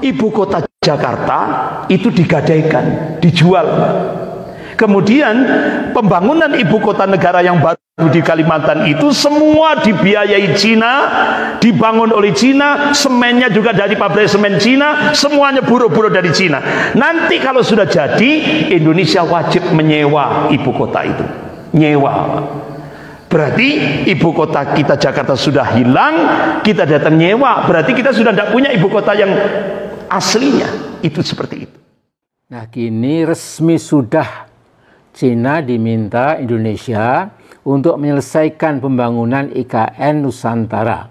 ibu kota Jakarta itu digadaikan, dijual. Kemudian pembangunan ibu kota negara yang baru di Kalimantan itu semua dibiayai Cina, dibangun oleh Cina, semennya juga dari pabrik semen Cina, semuanya buruh-buruh dari Cina. Nanti kalau sudah jadi, Indonesia wajib menyewa ibu kota itu, nyewa. Berarti ibu kota kita Jakarta sudah hilang, kita datang nyewa, berarti kita sudah tidak punya ibu kota yang aslinya. Itu seperti itu. Nah, kini resmi sudah Cina diminta Indonesia untuk menyelesaikan pembangunan IKN Nusantara.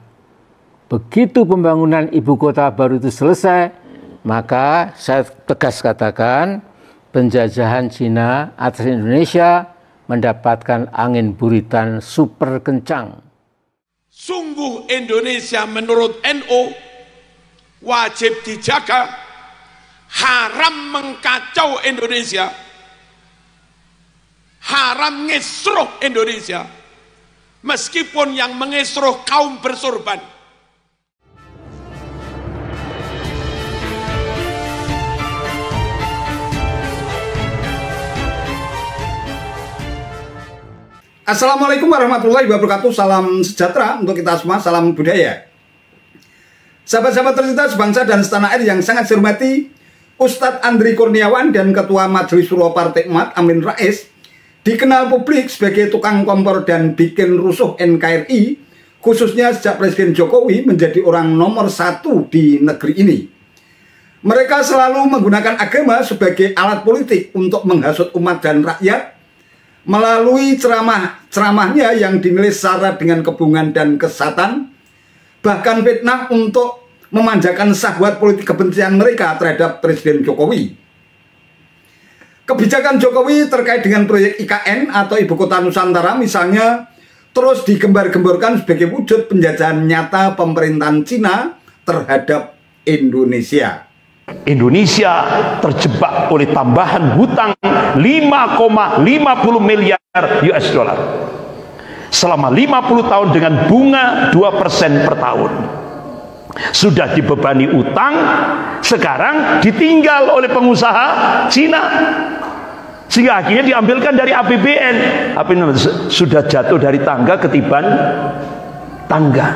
Begitu pembangunan ibu kota baru itu selesai, maka saya tegas katakan penjajahan Cina atas Indonesia mendapatkan angin buritan super kencang. Sungguh Indonesia menurut NU wajib dijaga, haram mengkacau Indonesia, haram ngesruh Indonesia, meskipun yang mengesruh kaum bersorban. Assalamualaikum warahmatullahi wabarakatuh. Salam sejahtera untuk kita semua, salam budaya. Sahabat-sahabat tercinta sebangsa dan setanah air yang sangat saya hormati, Ustadz Andri Kurniawan dan Ketua Majelis Syuro Partai Umat Amin Rais dikenal publik sebagai tukang kompor dan bikin rusuh NKRI, khususnya sejak Presiden Jokowi menjadi orang nomor 1 di negeri ini. Mereka selalu menggunakan agama sebagai alat politik untuk menghasut umat dan rakyat melalui ceramahnya yang dinilai syarat dengan kebohongan dan kesesatan, bahkan fitnah untuk memanjakan syahwat politik kebencian mereka terhadap Presiden Jokowi. Kebijakan Jokowi terkait dengan proyek IKN atau Ibu Kota Nusantara misalnya terus digembar-gemborkan sebagai wujud penjajahan nyata pemerintahan Cina terhadap Indonesia. Indonesia terjebak oleh tambahan hutang 5,50 miliar US dollar selama 50 tahun dengan bunga 2% per tahun. Sudah dibebani utang, sekarang ditinggal oleh pengusaha Cina, sehingga akhirnya diambilkan dari APBN. Apa namanya? Sudah jatuh dari tangga ketiban tangga.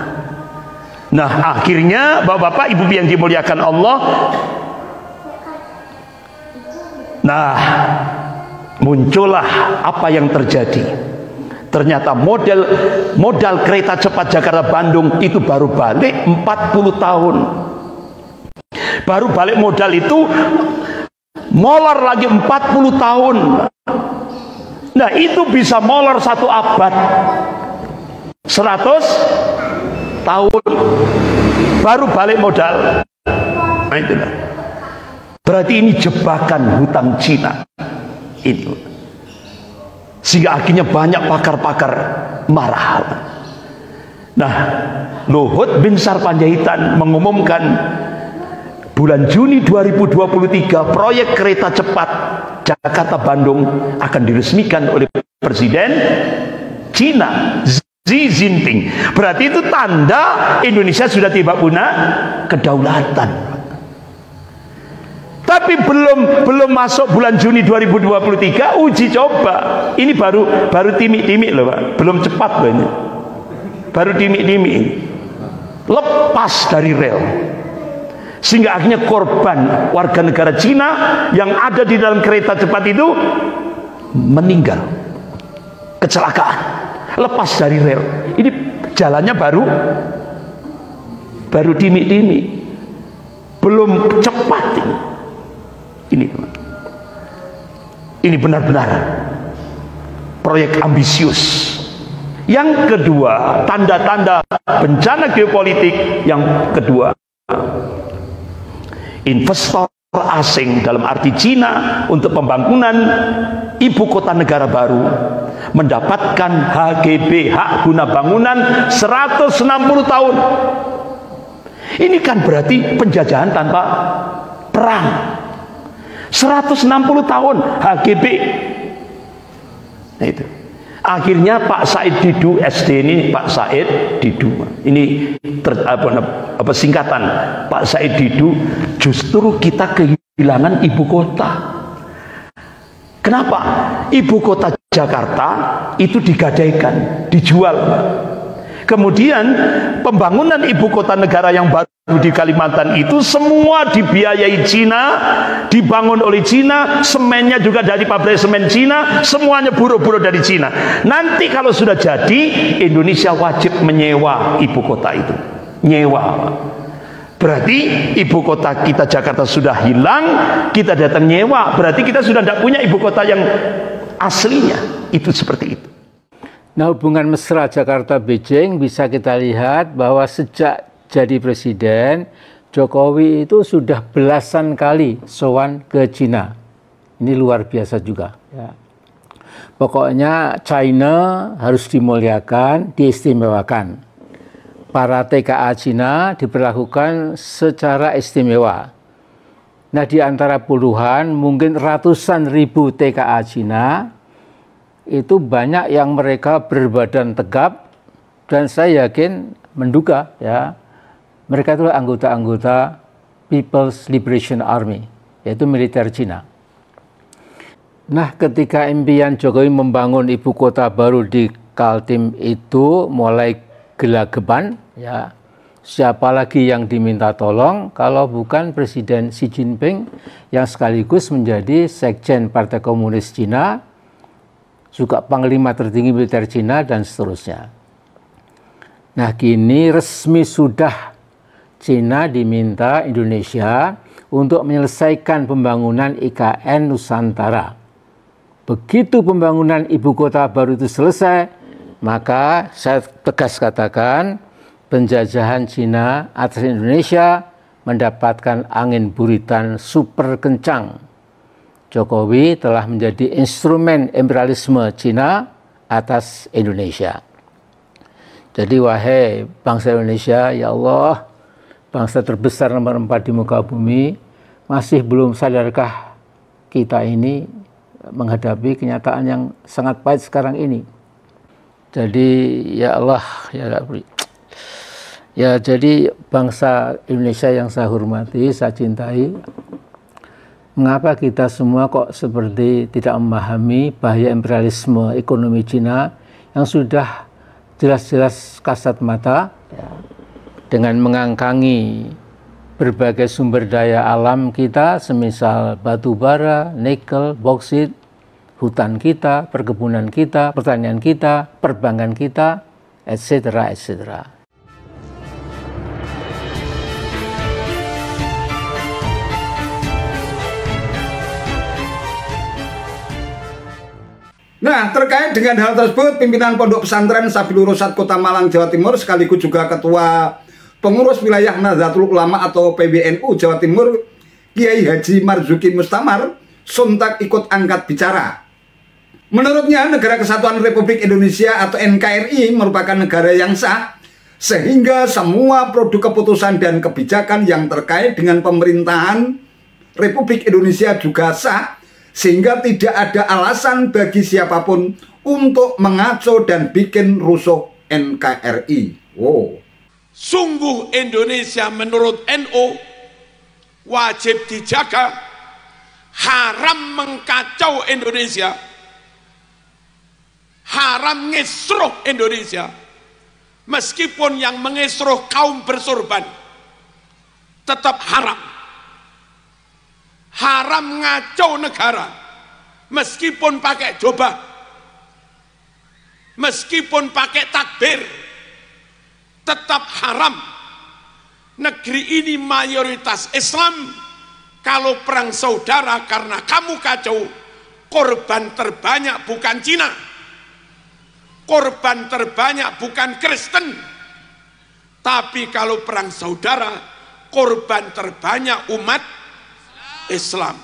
Nah, akhirnya bapak-bapak, ibu yang dimuliakan Allah, nah, muncullah apa yang terjadi. Ternyata modal kereta cepat Jakarta-Bandung itu baru balik 40 tahun. Baru balik modal itu molor lagi 40 tahun. Nah, itu bisa molor 1 abad, 100 tahun baru balik modal. Nah, itulah. Berarti ini jebakan hutang Cina itu, sehingga akhirnya banyak pakar-pakar marah. Nah, Luhut bin Sarpanjaitan mengumumkan bulan Juni 2023 proyek kereta cepat Jakarta-Bandung akan diresmikan oleh Presiden Cina Xi Jinping. Berarti itu tanda Indonesia sudah tiba punya kedaulatan. Tapi belum masuk bulan Juni 2023 uji coba. Ini baru timik-timik loh, Pak. Belum cepat loh ini. Baru timik-timik. Lepas dari rel. Sehingga akhirnya korban warga negara Cina yang ada di dalam kereta cepat itu meninggal. Kecelakaan. Lepas dari rel. Ini jalannya baru timik-timik. Belum cepat ini. Ini benar-benar proyek ambisius. Yang kedua, tanda-tanda bencana geopolitik yang kedua, investor asing dalam arti Cina untuk pembangunan ibu kota negara baru mendapatkan HGB, hak guna bangunan 160 tahun. Ini kan berarti penjajahan tanpa perang. 160 tahun HGB. Nah, itu. Akhirnya Pak Said Didu SD ini, Pak Said Didu ini singkatan Pak Said Didu, justru kita kehilangan ibu kota. Kenapa? Ibu kota Jakarta itu digadaikan, dijual. Kemudian pembangunan ibu kota negara yang baru di Kalimantan itu semua dibiayai Cina, dibangun oleh Cina, semennya juga dari pabrik semen Cina, semuanya buruh-buruh dari Cina. Nanti kalau sudah jadi, Indonesia wajib menyewa ibu kota itu. Nyewa. Berarti ibu kota kita Jakarta sudah hilang, kita datang nyewa, berarti kita sudah tidak punya ibu kota yang aslinya. Itu seperti itu. Nah, hubungan mesra Jakarta-Beijing bisa kita lihat bahwa sejak jadi presiden, Jokowi itu sudah belasan kali sowan ke Cina. Ini luar biasa juga. Ya. Pokoknya China harus dimuliakan, diistimewakan. Para TKA Cina diperlakukan secara istimewa. Nah, di antara puluhan, mungkin ratusan ribu TKA Cina, itu banyak yang mereka berbadan tegap, dan saya yakin menduga ya mereka itu anggota-anggota People's Liberation Army, yaitu militer Cina. Nah, ketika impian Jokowi membangun ibu kota baru di Kaltim itu mulai gelagapan, ya siapa lagi yang diminta tolong kalau bukan Presiden Xi Jinping yang sekaligus menjadi Sekjen Partai Komunis Cina, juga Panglima tertinggi militer Cina, dan seterusnya. Nah, kini resmi sudah Cina diminta Indonesia untuk menyelesaikan pembangunan IKN Nusantara. Begitu pembangunan ibu kota baru itu selesai, maka saya tegas katakan penjajahan Cina atas Indonesia mendapatkan angin buritan super kencang. Jokowi telah menjadi instrumen imperialisme Cina atas Indonesia. Jadi wahai bangsa Indonesia, ya Allah, bangsa terbesar nomor 4 di muka bumi, masih belum sadarkah kita ini menghadapi kenyataan yang sangat pahit sekarang ini. Jadi ya Allah, ya jadi bangsa Indonesia yang saya hormati, saya cintai, mengapa kita semua kok seperti tidak memahami bahaya imperialisme ekonomi Cina yang sudah jelas-jelas kasat mata ya, dengan mengangkangi berbagai sumber daya alam kita, semisal batu bara, nikel, boksit, hutan kita, perkebunan kita, pertanian kita, perbankan kita, etc., etc. Nah, terkait dengan hal tersebut, pimpinan Pondok Pesantren Sabilur Rasyad Kota Malang, Jawa Timur, sekaligus juga Ketua Pengurus Wilayah Nahdlatul Ulama atau PBNU Jawa Timur, Kiai Haji Marzuki Mustamar, sontak ikut angkat bicara. Menurutnya, Negara Kesatuan Republik Indonesia atau NKRI merupakan negara yang sah, sehingga semua produk keputusan dan kebijakan yang terkait dengan pemerintahan Republik Indonesia juga sah, sehingga tidak ada alasan bagi siapapun untuk mengaco dan bikin rusuh NKRI. Wow. Sungguh Indonesia menurut NU wajib dijaga, haram mengkacau Indonesia, haram ngesruh Indonesia. Meskipun yang mengesruh kaum bersorban tetap haram. Haram ngacau negara, meskipun pakai jubah, meskipun pakai takbir, tetap haram. Negeri ini mayoritas Islam. Kalau perang saudara karena kamu kacau, korban terbanyak bukan Cina, korban terbanyak bukan Kristen, tapi kalau perang saudara, korban terbanyak umat Islam.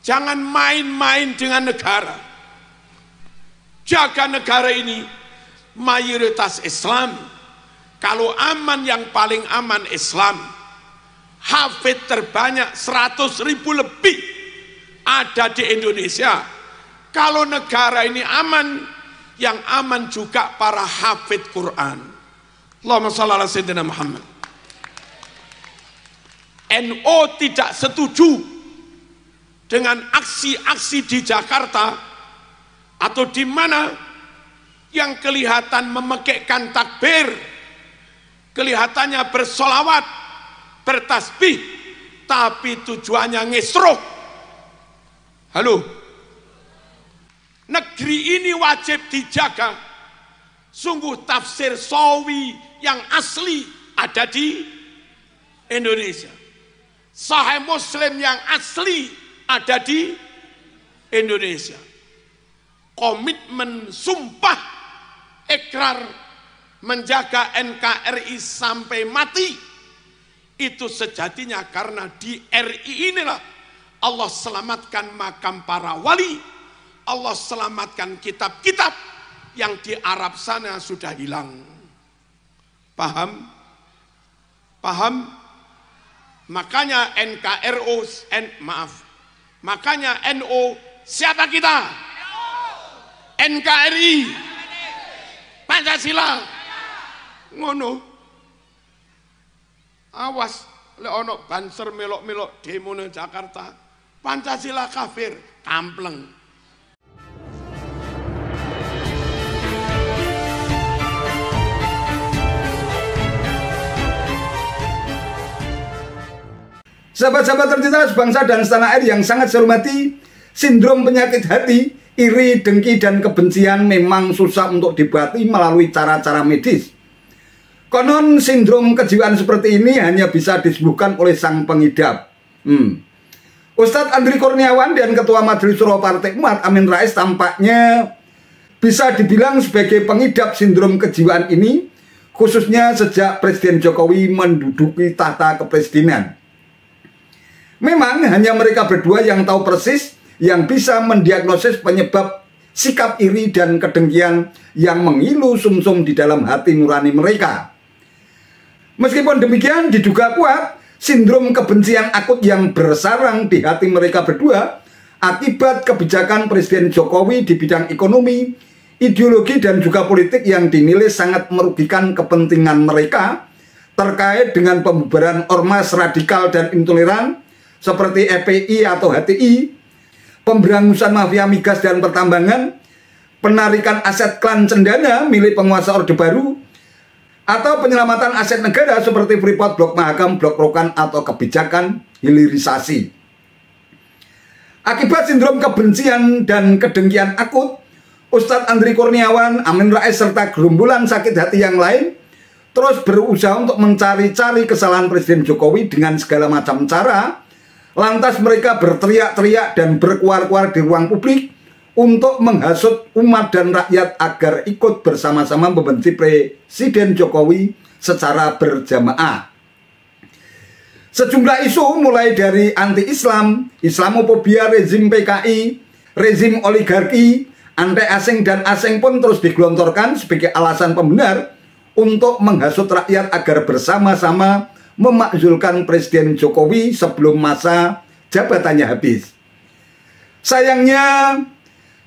Jangan main-main dengan negara. Jaga negara ini, mayoritas Islam. Kalau aman, yang paling aman Islam. Hafid terbanyak 100.000 lebih ada di Indonesia. Kalau negara ini aman, yang aman juga para hafid Quran. Allahumma shalli ala sayyidina Muhammad. NU tidak setuju dengan aksi-aksi di Jakarta atau di mana yang kelihatan memekekkan takbir, kelihatannya bersolawat, bertasbih, tapi tujuannya ngesroh. Halo, negeri ini wajib dijaga. Sungguh tafsir Sawi yang asli ada di Indonesia. Sahih Muslim yang asli ada di Indonesia. Komitmen sumpah ikrar menjaga NKRI sampai mati itu sejatinya karena di RI inilah Allah selamatkan makam para wali, Allah selamatkan kitab-kitab yang di Arab sana sudah hilang. Paham? Paham? Makanya makanya NU siapa kita? NKRI, Pancasila. Ngono. Awas lek ono banser melok-melok demo nang Jakarta. Pancasila kafir, kampleng. Sahabat-sahabat tercinta sebangsa dan setanah air yang sangat saya hormati, sindrom penyakit hati, iri, dengki, dan kebencian memang susah untuk diobati melalui cara-cara medis. Konon sindrom kejiwaan seperti ini hanya bisa disembuhkan oleh sang pengidap. Ustadz Andri Kurniawan dan Ketua Majelis Syuro Partai Umat Amin Rais tampaknya bisa dibilang sebagai pengidap sindrom kejiwaan ini, khususnya sejak Presiden Jokowi menduduki tahta kepresidenan. Memang hanya mereka berdua yang tahu persis, yang bisa mendiagnosis penyebab sikap iri dan kedengkian yang mengilu sumsum di dalam hati nurani mereka. Meskipun demikian, diduga kuat sindrom kebencian akut yang bersarang di hati mereka berdua akibat kebijakan Presiden Jokowi di bidang ekonomi, ideologi, dan juga politik yang dinilai sangat merugikan kepentingan mereka terkait dengan pembubaran ormas radikal dan intoleran seperti FPI atau HTI, pemberangusan mafia migas dan pertambangan, penarikan aset klan Cendana milik penguasa Orde Baru, atau penyelamatan aset negara seperti Freeport, Blok Mahakam, Blok Rokan, atau kebijakan hilirisasi. Akibat sindrom kebencian dan kedengkian akut, Ustadz Andri Kurniawan, Amin Rais, serta gerombolan sakit hati yang lain terus berusaha untuk mencari-cari kesalahan Presiden Jokowi dengan segala macam cara. Lantas mereka berteriak-teriak dan berkuar-kuar di ruang publik untuk menghasut umat dan rakyat agar ikut bersama-sama membenci Presiden Jokowi secara berjamaah. Sejumlah isu mulai dari anti-Islam, Islamofobia, rezim PKI, rezim oligarki, anti asing dan asing pun terus digelontorkan sebagai alasan pembenar untuk menghasut rakyat agar bersama-sama memakzulkan Presiden Jokowi sebelum masa jabatannya habis. Sayangnya,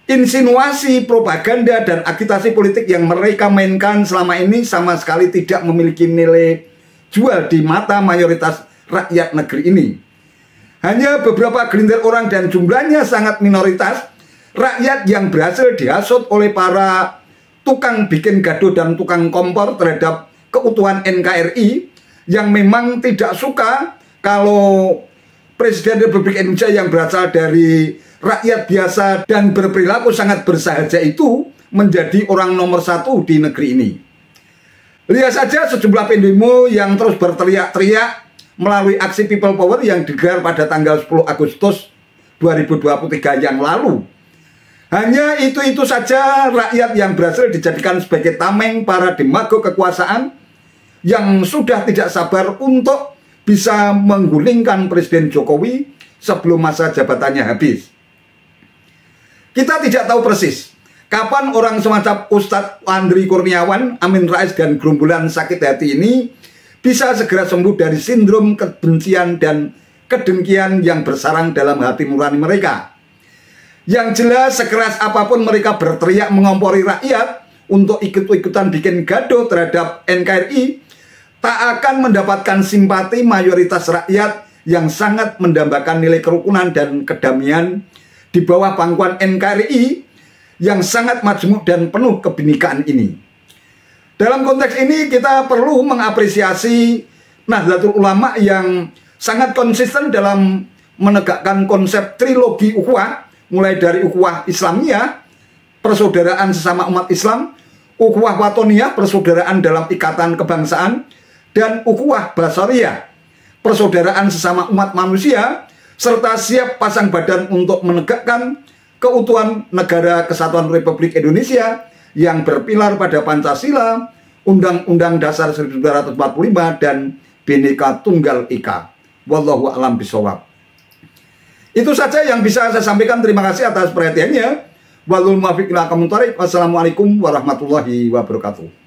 insinuasi, propaganda, dan agitasi politik yang mereka mainkan selama ini sama sekali tidak memiliki nilai jual di mata mayoritas rakyat negeri ini. Hanya beberapa gelintir orang dan jumlahnya sangat minoritas rakyat yang berhasil dihasut oleh para tukang bikin gaduh dan tukang kompor terhadap keutuhan NKRI yang memang tidak suka kalau Presiden Republik Indonesia yang berasal dari rakyat biasa dan berperilaku sangat bersahaja itu menjadi orang nomor satu di negeri ini. Lihat saja sejumlah pendemo yang terus berteriak-teriak melalui aksi People Power yang digelar pada tanggal 10 Agustus 2023 yang lalu. Hanya itu saja rakyat yang berhasil dijadikan sebagai tameng para demago kekuasaan yang sudah tidak sabar untuk bisa menggulingkan Presiden Jokowi sebelum masa jabatannya habis. Kita tidak tahu persis kapan orang semacam Ustadz Andri Kurniawan, Amin Rais, dan gerombolan sakit hati ini bisa segera sembuh dari sindrom kebencian dan kedengkian yang bersarang dalam hati nurani mereka. Yang jelas sekeras apapun mereka berteriak mengompori rakyat untuk ikut-ikutan bikin gaduh terhadap NKRI, tak akan mendapatkan simpati mayoritas rakyat yang sangat mendambakan nilai kerukunan dan kedamaian di bawah pangkuan NKRI yang sangat majemuk dan penuh kebinekaan ini. Dalam konteks ini kita perlu mengapresiasi Nahdlatul Ulama yang sangat konsisten dalam menegakkan konsep trilogi ukhuwah, mulai dari ukhuwah Islamiyah, persaudaraan sesama umat Islam, ukhuwah watoniyah, persaudaraan dalam ikatan kebangsaan, dan ukhuwah basariyah, persaudaraan sesama umat manusia, serta siap pasang badan untuk menegakkan keutuhan Negara Kesatuan Republik Indonesia yang berpilar pada Pancasila, Undang-Undang Dasar 1945, dan Bhinneka Tunggal Ika. Wallahu a'lam bishawab. Itu saja yang bisa saya sampaikan. Terima kasih atas perhatiannya. Wassalamualaikum warahmatullahi wabarakatuh.